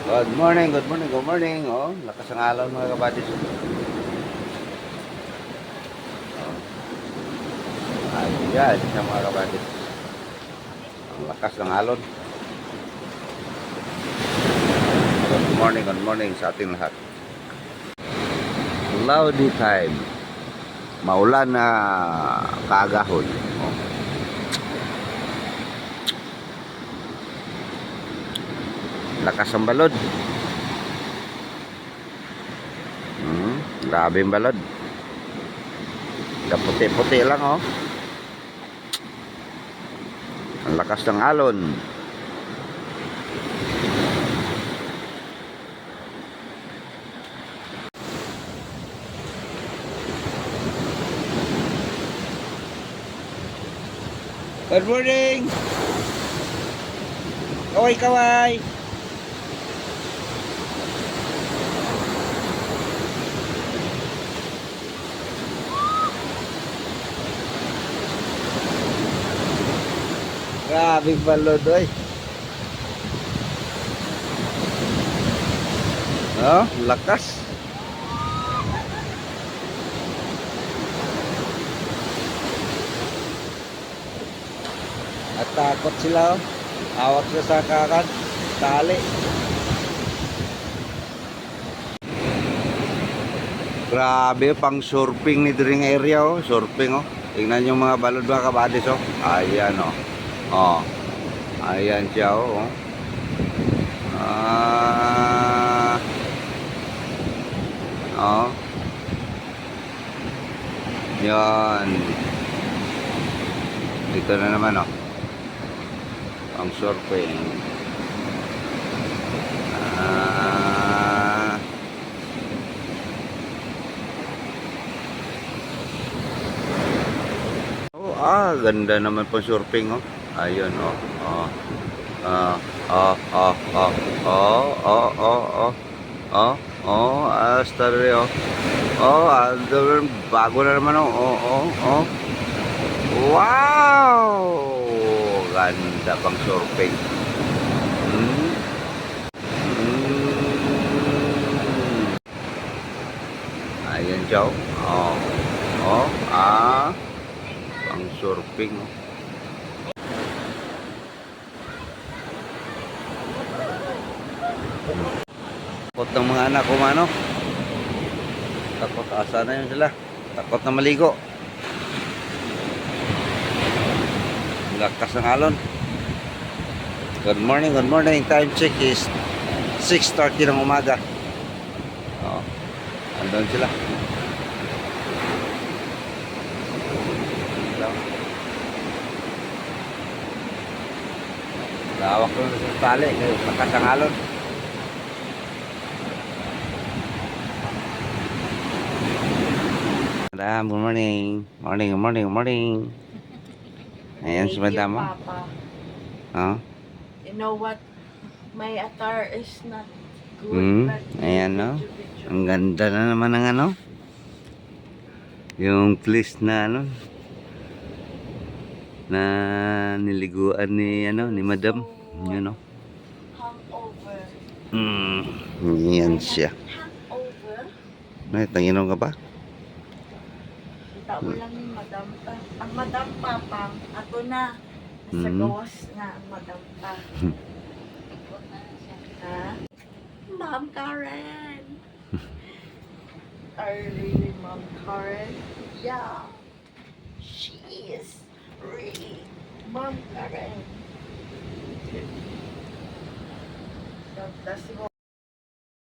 Good morning, good morning, good morning. Oh, lakas ng alon mga kabadis. Oh, ayan siya mga kabadis. Ang lakas ng alon. Good morning sa ating lahat. Cloudy time. Maulan na kaagahon. Oh. Lakas ang balod. Grabe yung balod. Kaputi-puti lang oh. Ang lakas ng alon. Good morning. Kaway-kaway. Grabe balod oy. Oh, lakas. At takot sila oh. Awak sila sa kakan. Tali. Grabe pang surfing ni dring area oh. Surfing oh. Tingnan yung mga balod mga kabadis oh. Ayan oh. Oh. Ayan siya oh. Oh. Yan. Dito na naman oh. Ang surfing. Ganda naman po surfing oh. Ayun oh. Hasta rin oh. Bago na naman oh. Wow! Ganda pang surfing. Ayan siya oh. Pang surfing oh. Takot ng mga anak ko mano. Takot asa na yun sila. Takot na maligo. Lakas ng alon. Good morning. Time check is 6:30 ng umaga. Oh, andun sila. Lawak ko sa tali. Lakas ng alon. Madam, good morning. Ayan si Madam. Oh. You know what? My attire is not good. Ayan no. Ang ganda na naman ng ano. Yung place na ano. Na niliguan ni ano ni Madam. Yun no. Hangover. Yan siya. Hangover? Ay, tanginom ka pa? Kita mo lang ni Madam pa. Ang Madam Papa, ato na. Sa gawas na ang Madam Pa. Ha? Ma'am Karen. Are you really Ma'am Karen? Yeah. She is really Ma'am Karen. That's